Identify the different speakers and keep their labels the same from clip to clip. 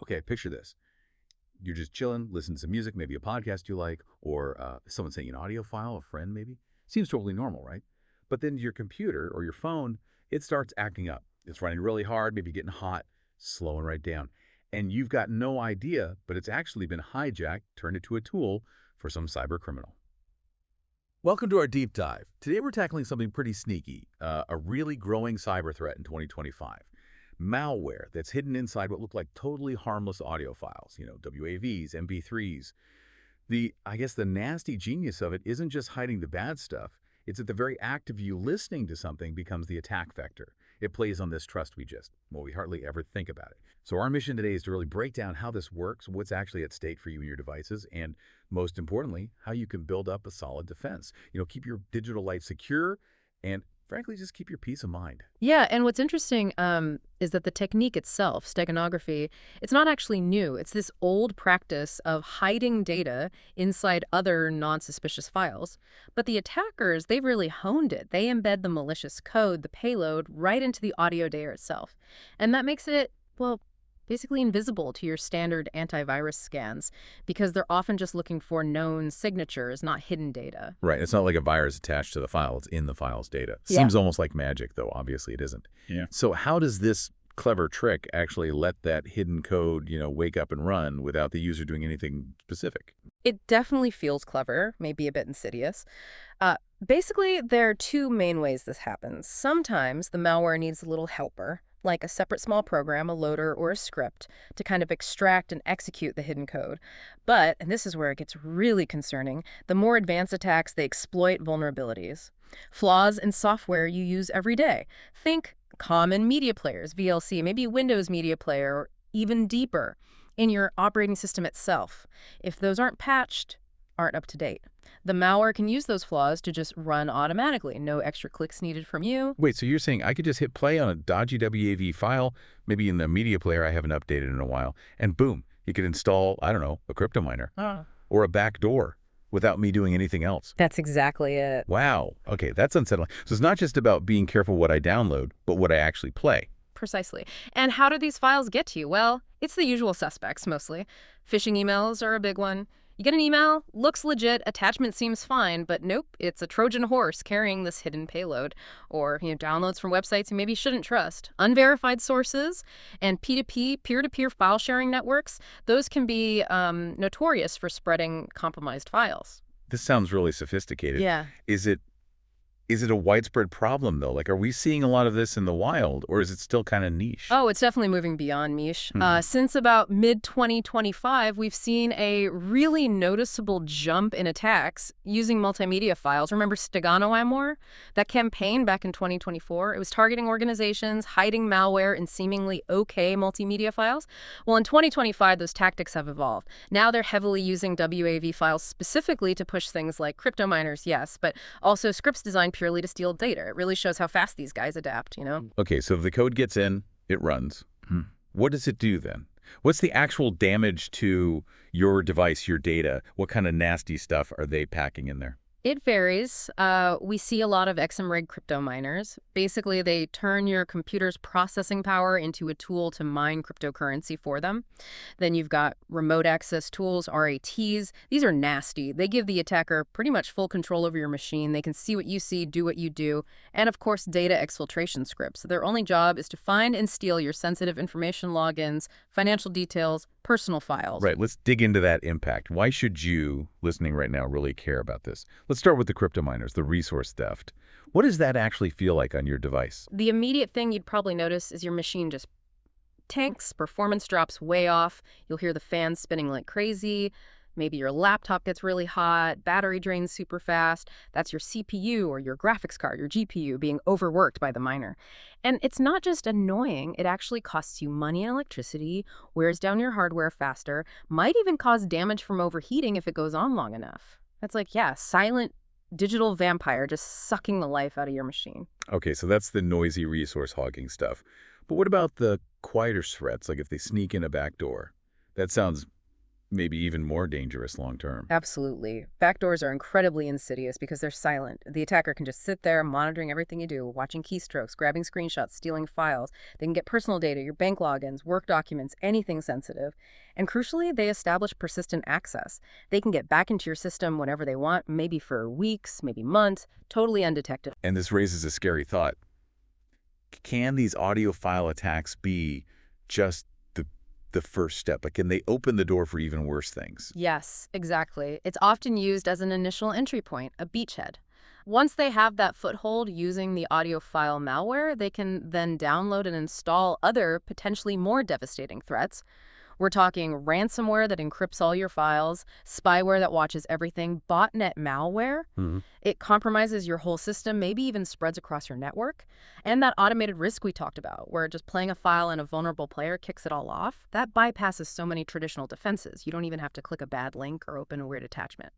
Speaker 1: Okay, picture this. You're just chilling, listening to some music, maybe a podcast you like, or someone sending an audio file, a friend maybe. Seems totally normal, right? But then your computer or your phone, it starts acting up. It's running really hard, maybe getting hot, slowing right down. And you've got no idea, but it's actually been hijacked, turned into a tool for some cyber criminal. Welcome to our deep dive. Today we're tackling something pretty sneaky, a really growing cyber threat in 2025. Malware that's hidden inside what look like totally harmless audio files, WAVs, MP3s. I guess the nasty genius of it isn't just hiding the bad stuff, it's that the very act of you listening to something becomes the attack vector. It plays on this trust we hardly ever think about it. So our mission today is to really break down how this works, what's actually at stake for you and your devices, and most importantly, how you can build up a solid defense. Keep your digital life secure and frankly, just keep your peace of mind.
Speaker 2: Yeah, and what's interesting is that the technique itself, steganography, it's not actually new. It's this old practice of hiding data inside other non-suspicious files. But the attackers, they've really honed it. They embed the malicious code, the payload, right into the audio data itself. And that makes it, well, basically invisible to your standard antivirus scans because they're often just looking for known signatures, not hidden data.
Speaker 1: Right. It's not like a virus attached to the file. It's in the file's data.
Speaker 2: Yeah.
Speaker 1: Seems almost like magic, though. Obviously, it isn't.
Speaker 3: Yeah.
Speaker 1: So how does this clever trick actually let that hidden code, wake up and run without the user doing anything specific?
Speaker 2: It definitely feels clever, maybe a bit insidious. Basically, there are two main ways this happens. Sometimes the malware needs a little helper, like a separate small program, a loader, or a script, to kind of extract and execute the hidden code. But, and this is where it gets really concerning, the more advanced attacks, they exploit vulnerabilities. Flaws in software you use every day. Think common media players, VLC, maybe Windows Media Player, or even deeper, in your operating system itself. If those aren't patched, aren't up to date. The malware can use those flaws to just run automatically. No extra clicks needed from you.
Speaker 1: Wait, so you're saying I could just hit play on a dodgy WAV file, maybe in the media player I haven't updated in a while, and boom, you could install, I don't know, a crypto miner or a backdoor without me doing anything else.
Speaker 2: That's exactly it.
Speaker 1: Wow. Okay, that's unsettling. So it's not just about being careful what I download, but what I actually play.
Speaker 2: Precisely. And how do these files get to you? Well, it's the usual suspects mostly. Phishing emails are a big one. You get an email, looks legit, attachment seems fine, but nope, it's a Trojan horse carrying this hidden payload. Or, downloads from websites you maybe shouldn't trust. Unverified sources and P2P, peer-to-peer file sharing networks, those can be notorious for spreading compromised files.
Speaker 1: This sounds really sophisticated.
Speaker 2: Yeah.
Speaker 1: Is it a widespread problem, though? Like, are we seeing a lot of this in the wild, or is it still kind of niche?
Speaker 2: Oh, it's definitely moving beyond niche. Since about mid-2025, we've seen a really noticeable jump in attacks using multimedia files. Remember Steganowamor? That campaign back in 2024, it was targeting organizations, hiding malware in seemingly okay multimedia files. Well, in 2025, those tactics have evolved. Now they're heavily using WAV files specifically to push things like crypto miners, yes, but also scripts designed purely to steal data. It really shows how fast these guys adapt,
Speaker 1: Okay, so if the code gets in, it runs. What does it do then? What's the actual damage to your device, your data? What kind of nasty stuff are they packing in there?
Speaker 2: It varies. We see a lot of XMRig crypto miners. Basically, they turn your computer's processing power into a tool to mine cryptocurrency for them. Then you've got remote access tools, RATs. These are nasty. They give the attacker pretty much full control over your machine. They can see what you see, do what you do. And of course, data exfiltration scripts. Their only job is to find and steal your sensitive information logins, financial details, personal files.
Speaker 1: Right, let's dig into that impact. Why should you, listening right now, really care about this? Let's start with the crypto miners, the resource theft. What does that actually feel like on your device?
Speaker 2: The immediate thing you'd probably notice is your machine just tanks, performance drops way off. You'll hear the fans spinning like crazy. Maybe your laptop gets really hot, battery drains super fast. That's your CPU or your graphics card, your GPU, being overworked by the miner. And it's not just annoying, it actually costs you money and electricity, wears down your hardware faster, might even cause damage from overheating if it goes on long enough. That's like, yeah, silent digital vampire just sucking the life out of your machine.
Speaker 1: Okay, so that's the noisy resource hogging stuff. But what about the quieter threats, like if they sneak in a back door? That sounds maybe even more dangerous long term.
Speaker 2: Absolutely. Backdoors are incredibly insidious because they're silent. The attacker can just sit there monitoring everything you do, watching keystrokes, grabbing screenshots, stealing files. They can get personal data, your bank logins, work documents, anything sensitive. And crucially, they establish persistent access. They can get back into your system whenever they want, maybe for weeks, maybe months, totally undetected.
Speaker 1: And this raises a scary thought. Can these audiophile attacks be just the first step? Like, can they open the door for even worse things?
Speaker 2: Yes, exactly. It's often used as an initial entry point, a beachhead. Once they have that foothold using the audiophile malware, they can then download and install other potentially more devastating threats. We're talking ransomware that encrypts all your files, spyware that watches everything, botnet malware.
Speaker 1: Hmm.
Speaker 2: It compromises your whole system, maybe even spreads across your network. And that automated risk we talked about, where just playing a file and a vulnerable player kicks it all off, that bypasses so many traditional defenses. You don't even have to click a bad link or open a weird attachment.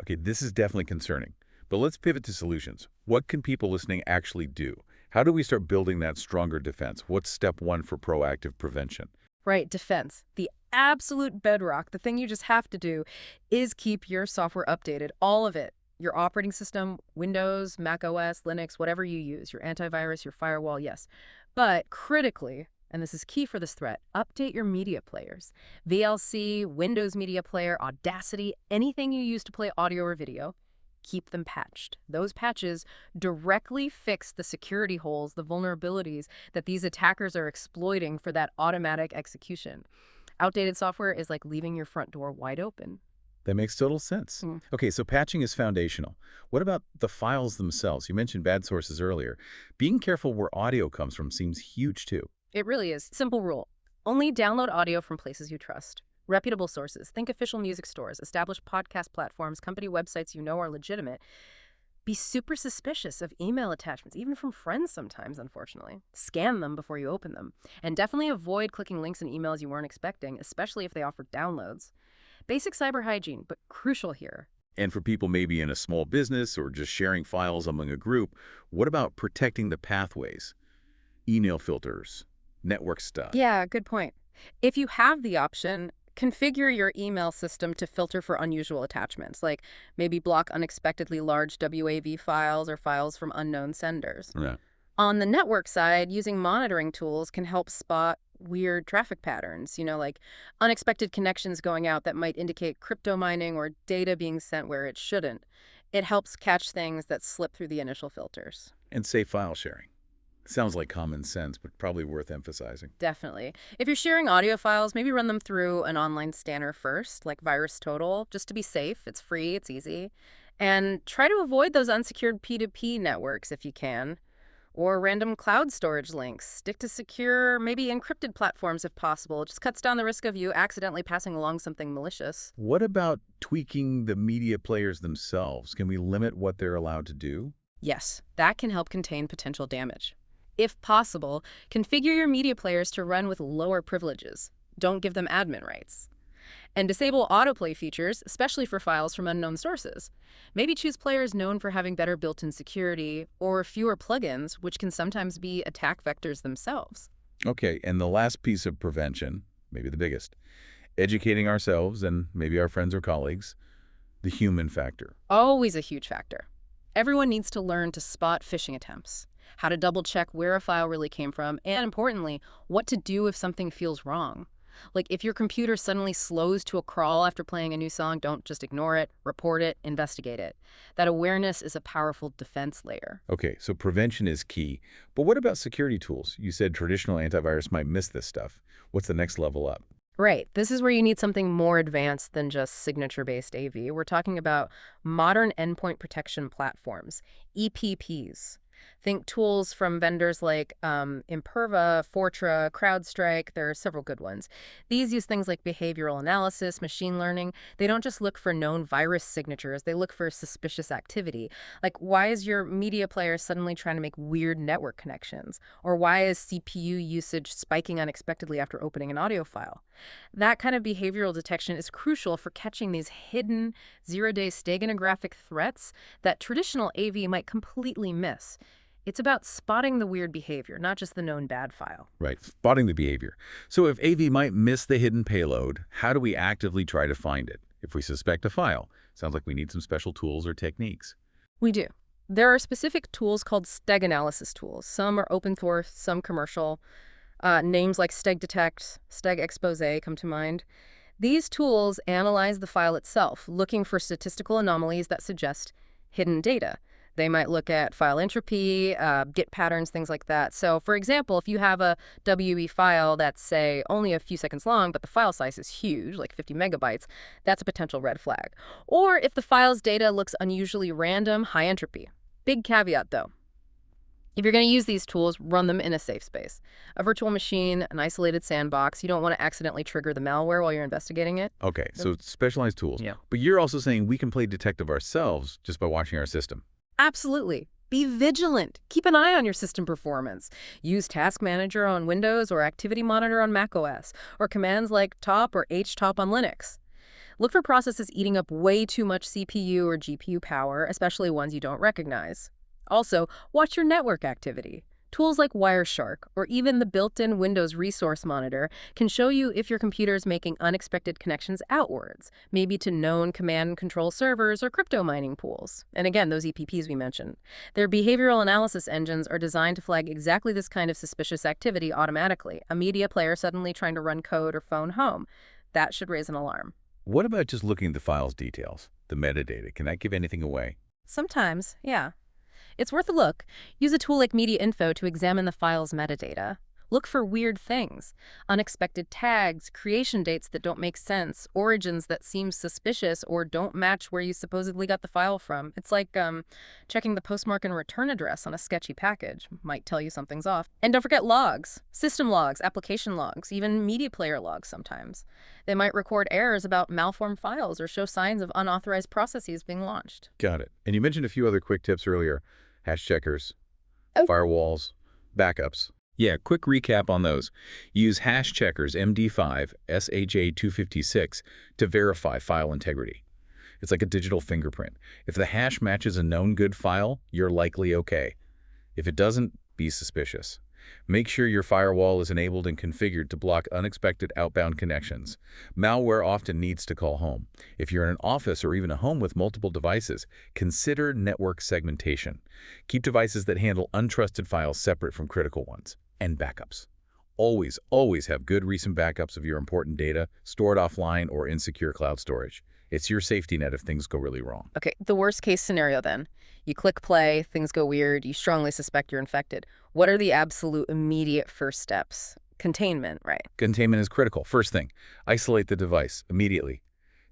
Speaker 1: Okay, this is definitely concerning. But let's pivot to solutions. What can people listening actually do? How do we start building that stronger defense? What's step one for proactive prevention?
Speaker 2: Right, defense. The absolute bedrock, the thing you just have to do, is keep your software updated, all of it. Your operating system, Windows, Mac OS, Linux, whatever you use, your antivirus, your firewall, yes. But critically, and this is key for this threat, update your media players. VLC, Windows Media Player, Audacity, anything you use to play audio or video, keep them patched. Those patches directly fix the security holes, the vulnerabilities that these attackers are exploiting for that automatic execution. Outdated software is like leaving your front door wide open.
Speaker 1: That makes total sense. Okay, so patching is foundational. What about the files themselves? You mentioned bad sources earlier. Being careful where audio comes from seems huge too.
Speaker 2: It really is. Simple rule. Only download audio from places you trust. Reputable sources. Think official music stores, established podcast platforms, company websites you know are legitimate. Be super suspicious of email attachments, even from friends sometimes, unfortunately. Scan them before you open them. And definitely avoid clicking links in emails you weren't expecting, especially if they offer downloads. Basic cyber hygiene, but crucial here.
Speaker 1: And for people maybe in a small business or just sharing files among a group, what about protecting the pathways? Email filters, network stuff.
Speaker 2: Yeah, good point. If you have the option, configure your email system to filter for unusual attachments, like maybe block unexpectedly large WAV files or files from unknown senders.
Speaker 1: Yeah.
Speaker 2: On the network side, using monitoring tools can help spot weird traffic patterns, like unexpected connections going out that might indicate crypto mining or data being sent where it shouldn't. It helps catch things that slip through the initial filters.
Speaker 1: And safe file sharing. Sounds like common sense, but probably worth emphasizing.
Speaker 2: Definitely. If you're sharing audio files, maybe run them through an online scanner first, like VirusTotal, just to be safe. It's free, it's easy. And try to avoid those unsecured P2P networks if you can, or random cloud storage links. Stick to secure, maybe encrypted platforms if possible. It just cuts down the risk of you accidentally passing along something malicious.
Speaker 1: What about tweaking the media players themselves? Can we limit what they're allowed to do?
Speaker 2: Yes, that can help contain potential damage. If possible, configure your media players to run with lower privileges. Don't give them admin rights. And disable autoplay features, especially for files from unknown sources. Maybe choose players known for having better built-in security or fewer plugins, which can sometimes be attack vectors themselves.
Speaker 1: Okay, and the last piece of prevention, maybe the biggest, educating ourselves and maybe our friends or colleagues, the human factor.
Speaker 2: Always a huge factor. Everyone needs to learn to spot phishing attempts, how to double-check where a file really came from, and importantly, what to do if something feels wrong. Like if your computer suddenly slows to a crawl after playing a new song, don't just ignore it, report it, investigate it. That awareness is a powerful defense layer.
Speaker 1: Okay, so prevention is key. But what about security tools? You said traditional antivirus might miss this stuff. What's the next level up?
Speaker 2: Right. This is where you need something more advanced than just signature-based AV. We're talking about modern endpoint protection platforms, EPPs. Think tools from vendors like Imperva, Fortra, CrowdStrike. There are several good ones. These use things like behavioral analysis, machine learning. They don't just look for known virus signatures. They look for suspicious activity. Like, why is your media player suddenly trying to make weird network connections? Or why is CPU usage spiking unexpectedly after opening an audio file? That kind of behavioral detection is crucial for catching these hidden zero-day steganographic threats that traditional AV might completely miss. It's about spotting the weird behavior, not just the known bad file.
Speaker 1: Right, spotting the behavior. So if AV might miss the hidden payload, how do we actively try to find it? If we suspect a file, sounds like we need some special tools or techniques.
Speaker 2: We do. There are specific tools called steg analysis tools. Some are open source, some commercial. Names like steg detect, steg expose come to mind. These tools analyze the file itself, looking for statistical anomalies that suggest hidden data. They might look at file entropy, Git patterns, things like that. So, for example, if you have a WE file that's, say, only a few seconds long, but the file size is huge, like 50 megabytes, that's a potential red flag. Or if the file's data looks unusually random, high entropy. Big caveat, though. If you're going to use these tools, run them in a safe space. A virtual machine, an isolated sandbox. You don't want to accidentally trigger the malware while you're investigating it.
Speaker 1: Okay, so specialized tools.
Speaker 2: Yeah.
Speaker 1: But you're also saying we can play detective ourselves just by watching our system.
Speaker 2: Absolutely. Be vigilant. Keep an eye on your system performance. Use Task Manager on Windows or Activity Monitor on macOS, or commands like top or htop on Linux. Look for processes eating up way too much CPU or GPU power, especially ones you don't recognize. Also, watch your network activity. Tools like Wireshark or even the built-in Windows Resource Monitor can show you if your computer is making unexpected connections outwards, maybe to known command and control servers or crypto mining pools. And again, those EPPs we mentioned. Their behavioral analysis engines are designed to flag exactly this kind of suspicious activity automatically. A media player suddenly trying to run code or phone home. That should raise an alarm.
Speaker 1: What about just looking at the file's details, the metadata? Can that give anything away?
Speaker 2: Sometimes, yeah. It's worth a look. Use a tool like Media Info to examine the file's metadata. Look for weird things, unexpected tags, creation dates that don't make sense, origins that seem suspicious or don't match where you supposedly got the file from. It's like checking the postmark and return address on a sketchy package. Might tell you something's off. And don't forget logs, system logs, application logs, even media player logs sometimes. They might record errors about malformed files or show signs of unauthorized processes being launched.
Speaker 1: Got it. And you mentioned a few other quick tips earlier. Hash checkers,
Speaker 2: Oh.
Speaker 1: firewalls, backups. Yeah, quick recap on those. Use hash checkers MD5 SHA-256 to verify file integrity. It's like a digital fingerprint. If the hash matches a known good file, you're likely okay. If it doesn't, be suspicious. Make sure your firewall is enabled and configured to block unexpected outbound connections. Malware often needs to call home. If you're in an office or even a home with multiple devices, consider network segmentation. Keep devices that handle untrusted files separate from critical ones. And backups. Always, always have good recent backups of your important data stored offline or in secure cloud storage. It's your safety net if things go really wrong.
Speaker 2: Okay, the worst case scenario then. You click play, things go weird, you strongly suspect you're infected. What are the absolute immediate first steps? Containment, right?
Speaker 1: Containment is critical. First thing, isolate the device immediately.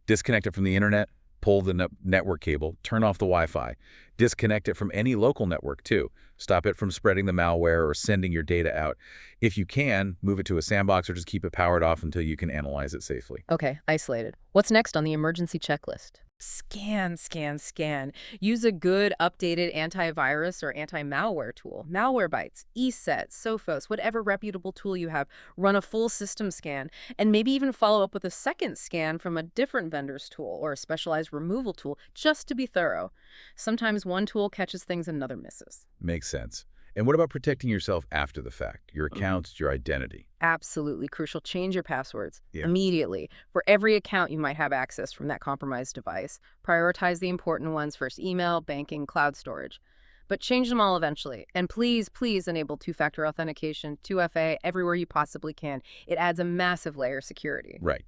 Speaker 1: Disconnect it from the internet, pull the network cable, turn off the Wi-Fi. Disconnect it from any local network too. Stop it from spreading the malware or sending your data out. If you can, move it to a sandbox or just keep it powered off until you can analyze it safely.
Speaker 2: Okay, isolated. What's next on the emergency checklist? Scan, scan, scan. Use a good updated antivirus or anti-malware tool. Malwarebytes, ESET, Sophos, whatever reputable tool you have. Run a full system scan and maybe even follow up with a second scan from a different vendor's tool or a specialized removal tool just to be thorough. Sometimes one tool catches things another misses.
Speaker 1: Makes sense. And what about protecting yourself after the fact? Your accounts, your identity.
Speaker 2: Absolutely crucial. Change your passwords
Speaker 1: Yeah.
Speaker 2: immediately. For every account you might have access from that compromised device, prioritize the important ones first: email, banking, cloud storage. But change them all eventually. And please, please enable two-factor authentication, 2FA, everywhere you possibly can. It adds a massive layer of security.
Speaker 1: Right.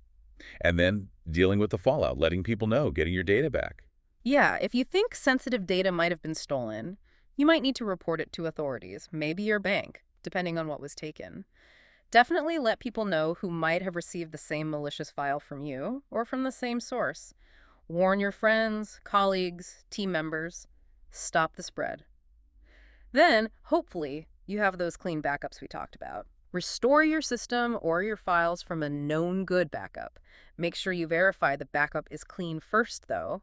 Speaker 1: And then dealing with the fallout, letting people know, getting your data back.
Speaker 2: Yeah, if you think sensitive data might have been stolen, you might need to report it to authorities, maybe your bank, depending on what was taken. Definitely let people know who might have received the same malicious file from you or from the same source. Warn your friends, colleagues, team members. Stop the spread. Then, hopefully, you have those clean backups we talked about. Restore your system or your files from a known good backup. Make sure you verify the backup is clean first, though.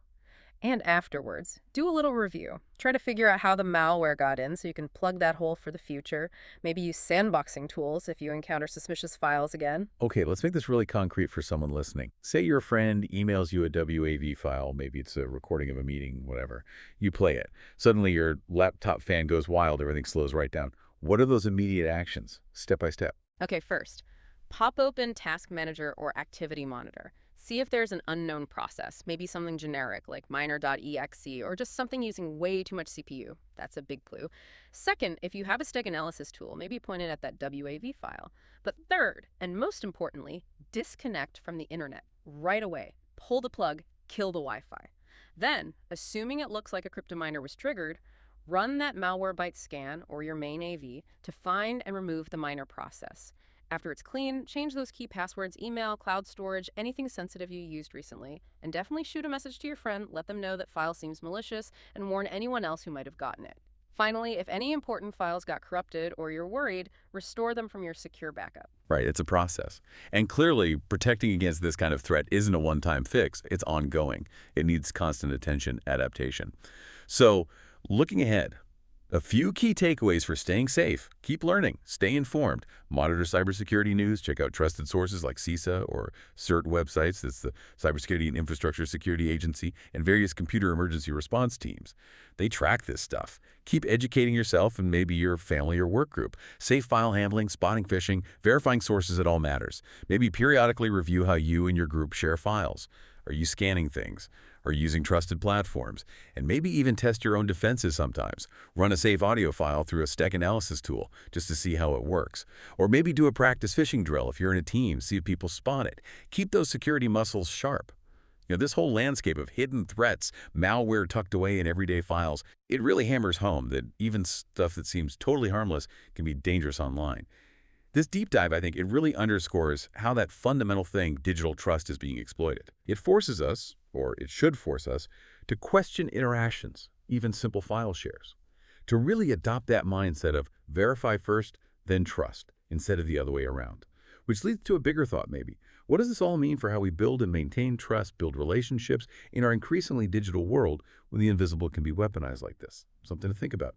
Speaker 2: And afterwards, do a little review. Try to figure out how the malware got in so you can plug that hole for the future. Maybe use sandboxing tools if you encounter suspicious files again.
Speaker 1: Okay, let's make this really concrete for someone listening. Say your friend emails you a WAV file, maybe it's a recording of a meeting, whatever. You play it. Suddenly your laptop fan goes wild, everything slows right down. What are those immediate actions, step by step?
Speaker 2: Okay, first, pop open Task Manager or Activity Monitor. See if there's an unknown process, maybe something generic like miner.exe or just something using way too much CPU. That's a big clue. Second, if you have a stack analysis tool, maybe point it at that WAV file. But third, and most importantly, disconnect from the internet right away. Pull the plug, kill the Wi-Fi. Then, assuming it looks like a cryptominer was triggered, run that Malwarebytes scan or your main AV to find and remove the miner process. After it's clean, change those key passwords, email, cloud storage, anything sensitive you used recently, and definitely shoot a message to your friend, let them know that file seems malicious, and warn anyone else who might have gotten it. Finally, if any important files got corrupted or you're worried, restore them from your secure backup.
Speaker 1: Right, it's a process. And clearly, protecting against this kind of threat isn't a one-time fix. It's ongoing. It needs constant attention, adaptation. So, looking ahead, a few key takeaways for staying safe. Keep learning, stay informed, monitor cybersecurity news, check out trusted sources like CISA or CERT websites, that's the Cybersecurity and Infrastructure Security Agency, and various computer emergency response teams. They track this stuff. Keep educating yourself and maybe your family or work group. Safe file handling, spotting phishing, verifying sources, it all matters. Maybe periodically review how you and your group share files. Are you scanning things? Are you using trusted platforms? And maybe even test your own defenses sometimes. Run a safe audio file through a stack analysis tool just to see how it works. Or maybe do a practice phishing drill if you're in a team, see if people spot it. Keep those security muscles sharp. This whole landscape of hidden threats, malware tucked away in everyday files, it really hammers home that even stuff that seems totally harmless can be dangerous online. This deep dive, I think, it really underscores how that fundamental thing, digital trust, is being exploited. It forces us, or it should force us, to question interactions, even simple file shares, to really adopt that mindset of verify first, then trust, instead of the other way around. Which leads to a bigger thought, maybe. What does this all mean for how we build and maintain trust, build relationships in our increasingly digital world when the invisible can be weaponized like this? Something to think about.